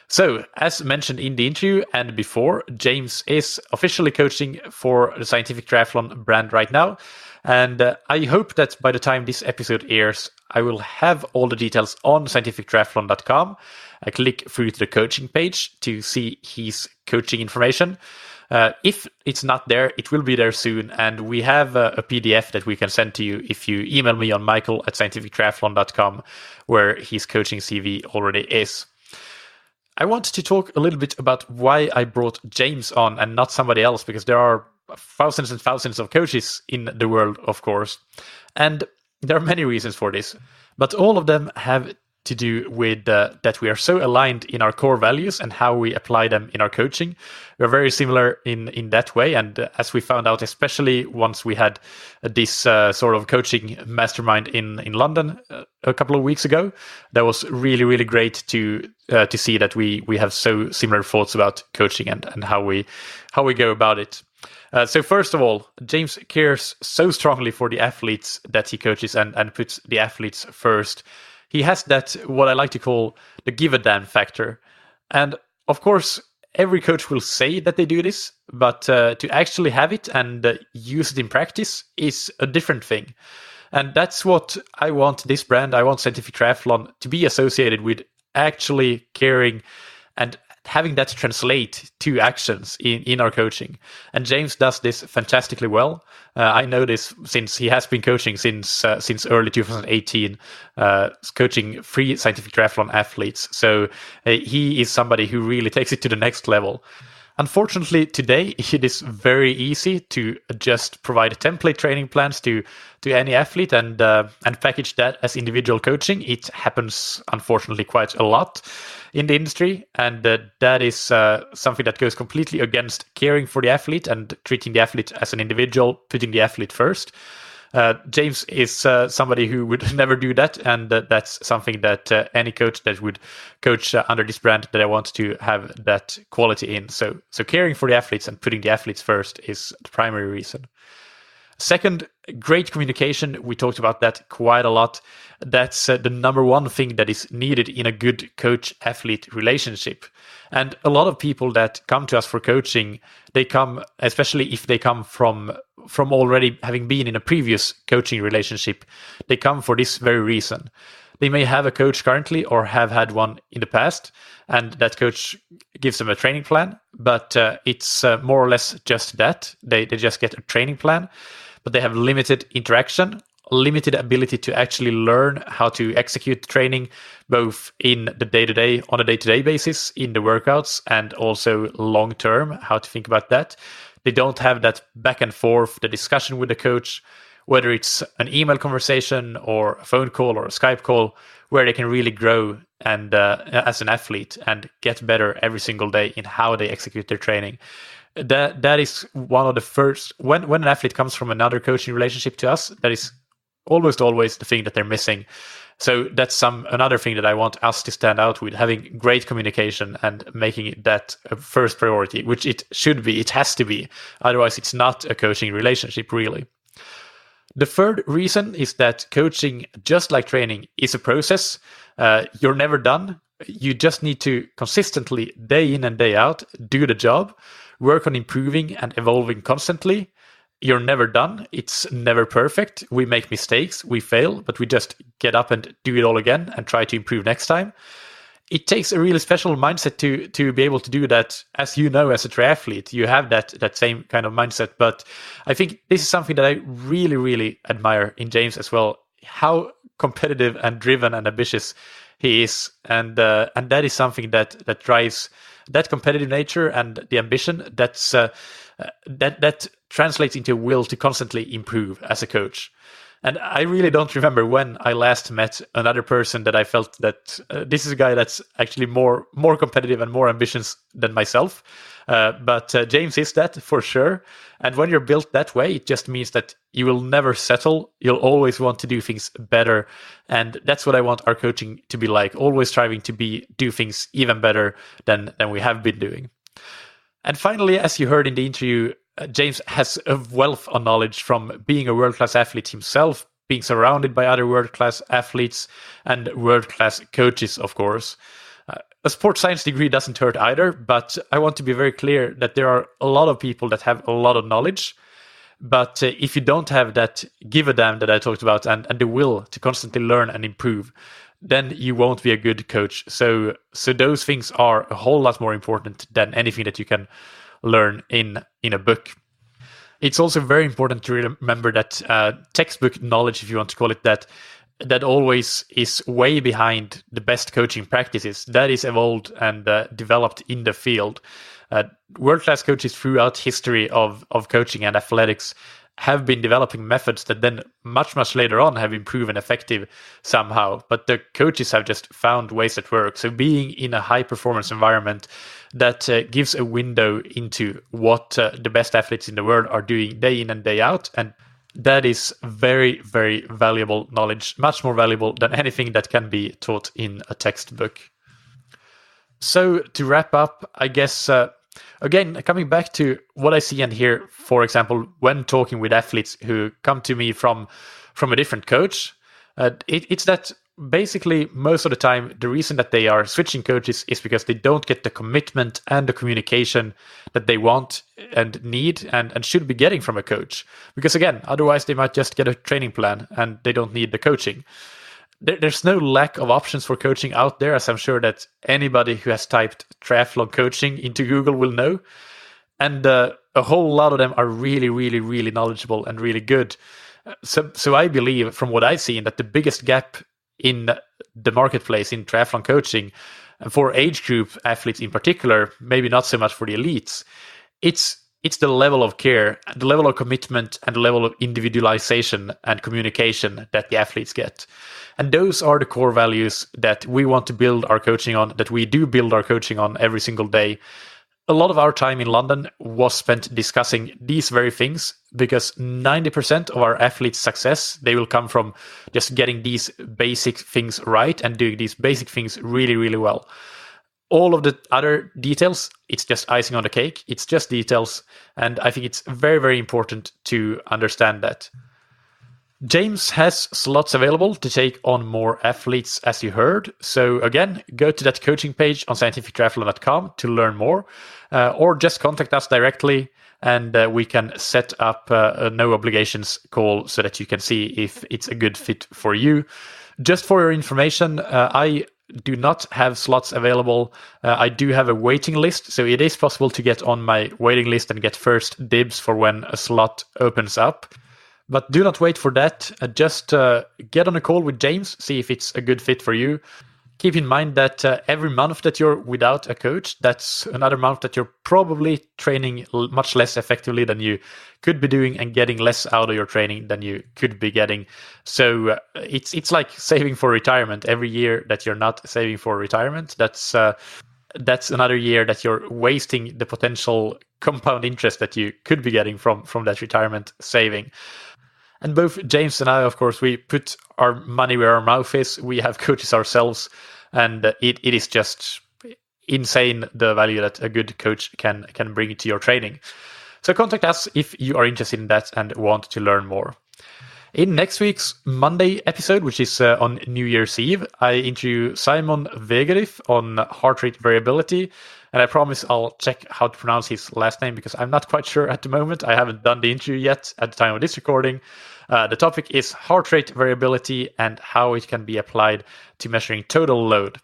So, as mentioned in the interview and before, James is officially coaching for the Scientific Triathlon brand right now. And I hope that by the time this episode airs, I will have all the details on scientifictriathlon.com. I click through to the coaching page to see his coaching information. If it's not there, it will be there soon. And we have a PDF that we can send to you if you email me on michael@scientifictriathlon.com, where his coaching CV already is. I want to talk a little bit about why I brought James on and not somebody else, because there are thousands and thousands of coaches in the world, of course. And there are many reasons for this, but all of them have to do with that we are so aligned in our core values and how we apply them in our coaching. We're very similar in that way. And as we found out, especially once we had this sort of coaching mastermind in London a couple of weeks ago, that was really, really great to see that we have so similar thoughts about coaching and how we go about it. So first of all, James cares so strongly for the athletes that he coaches and puts the athletes first. He has that, what I like to call the give a damn factor. And of course, every coach will say that they do this, but to actually have it and use it in practice is a different thing. And that's what I want this brand, I want Scientific Triathlon to be associated with, actually caring and having that translate to actions in our coaching. And James does this fantastically well. I know this since he has been coaching since early 2018, coaching 3 Scientific Triathlon athletes. So he is somebody who really takes it to the next level. Unfortunately, today it is very easy to just provide template training plans to any athlete and package that as individual coaching. It happens, unfortunately, quite a lot in the industry, and that is something that goes completely against caring for the athlete and treating the athlete as an individual, putting the athlete first. James is somebody who would never do that, and that's something that any coach that would coach under this brand that I want to have that quality in. So caring for the athletes and putting the athletes first is the primary reason. Second, great communication. We talked about that quite a lot. That's the number one thing that is needed in a good coach-athlete relationship. And a lot of people that come to us for coaching, they come, especially if they come from already having been in a previous coaching relationship, they come for this very reason. They may have a coach currently or have had one in the past, and that coach gives them a training plan, but it's more or less just that. They just get a training plan, but they have limited interaction, limited ability to actually learn how to execute the training, both in the day-to-day, on a day-to-day basis, in the workouts, and also long-term, how to think about that. They don't have that back and forth, the discussion with the coach, whether it's an email conversation or a phone call or a Skype call, where they can really grow and as an athlete and get better every single day in how they execute their training. That is one of the first, when an athlete comes from another coaching relationship to us, that is almost always the thing that they're missing. So that's another thing that I want us to stand out with, having great communication and making that a first priority, which it should be, it has to be. Otherwise, it's not a coaching relationship, really. The third reason is that coaching, just like training, is a process. You're never done. You just need to consistently, day in and day out, do the job, work on improving and evolving constantly. You're never done. It's never perfect. We make mistakes, we fail, but we just get up and do it all again and try to improve next time. It takes a really special mindset to be able to do that. As you know, as a triathlete, you have that same kind of mindset. But I think this is something that I really, really admire in James as well. How competitive and driven and ambitious he is, and that is something that drives that competitive nature and the ambition. That translates into a will to constantly improve as a coach. And I really don't remember when I last met another person that I felt that this is a guy that's actually more competitive and more ambitious than myself. But James is that for sure. And when you're built that way, it just means that you will never settle. You'll always want to do things better. And that's what I want our coaching to be like, always striving to do things even better than we have been doing. And finally, as you heard in the interview, James has a wealth of knowledge from being a world-class athlete himself, being surrounded by other world-class athletes and world-class coaches, of course. A sports science degree doesn't hurt either, but I want to be very clear that there are a lot of people that have a lot of knowledge. But if you don't have that give a damn that I talked about and the will to constantly learn and improve, then you won't be a good coach. So those things are a whole lot more important than anything that you can learn in a book. It's also very important to remember that textbook knowledge, if you want to call it that always is way behind the best coaching practices. That is evolved and developed in the field. World-class coaches throughout history of coaching and athletics have been developing methods that then much later on have been proven effective somehow. But the coaches have just found ways that work. So being in a high-performance environment that gives a window into what the best athletes in the world are doing day in and day out. And that is very, very valuable knowledge, much more valuable than anything that can be taught in a textbook. So to wrap up, I guess, again, coming back to what I see and hear, for example, when talking with athletes who come to me from a different coach, it's that basically most of the time, the reason that they are switching coaches is because they don't get the commitment and the communication that they want and need and should be getting from a coach. Because again, otherwise they might just get a training plan and they don't need the coaching. There's no lack of options for coaching out there, as I'm sure that anybody who has typed triathlon coaching into Google will know. And a whole lot of them are really, really, really knowledgeable and really good. So I believe, from what I've seen, that the biggest gap in the marketplace in triathlon coaching, for age group athletes in particular, maybe not so much for the elites, it's the level of care, the level of commitment, and the level of individualization and communication that the athletes get. And those are the core values that we want to build our coaching on, that we do build our coaching on every single day. A lot of our time in London was spent discussing these very things, because 90% of our athletes' success, they will come from just getting these basic things right and doing these basic things really, really well. All of the other details, it's just icing on the cake. It's just details. And I think it's very, very important to understand that. James has slots available to take on more athletes, as you heard. So again, go to that coaching page on scientifictriathlon.com to learn more, or just contact us directly and we can set up a no obligations call so that you can see if it's a good fit for you. Just for your information, I do not have slots available. I do have a waiting list, so it is possible to get on my waiting list and get first dibs for when a slot opens up. But do not wait for that. Just get on a call with James, see if it's a good fit for you. Keep in mind that every month that you're without a coach, that's another month that you're probably training much less effectively than you could be doing and getting less out of your training than you could be getting. So it's like saving for retirement. Every year that you're not saving for retirement, that's another year that you're wasting the potential compound interest that you could be getting from that retirement saving. And both James and I, of course, we put our money where our mouth is. We have coaches ourselves, and it is just insane the value that a good coach can bring to your training. So contact us if you are interested in that and want to learn more. In next week's Monday episode, which is on New Year's Eve, I interview Simon Wegerif on heart rate variability. And I promise I'll check how to pronounce his last name because I'm not quite sure at the moment. I haven't done the interview yet at the time of this recording. The topic is heart rate variability and how it can be applied to measuring total load.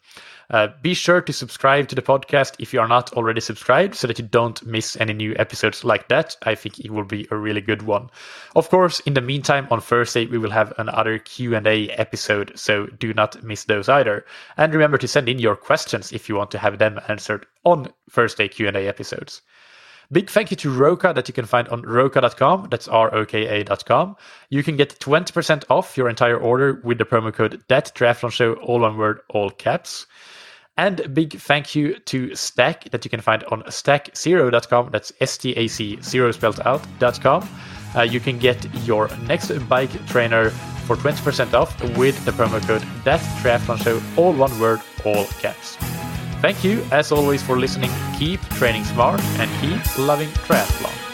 Be sure to subscribe to the podcast if you are not already subscribed so that you don't miss any new episodes like that. I think it will be a really good one. Of course, in the meantime, on Thursday, we will have another Q&A episode, so do not miss those either. And remember to send in your questions if you want to have them answered on Thursday Q&A episodes. Big thank you to Roka that you can find on roka.com. That's roka.com. You can get 20% off your entire order with the promo code ThatTriathlonShow, all one word, all caps. And a big thank you to Stack that you can find on stack0.com. That's STAC, 0 spelled out.com. You can get your next bike trainer for 20% off with the promo code ThatTriathlonShow, all one word, all caps. Thank you, as always, for listening. Keep training smart and keep loving triathlon.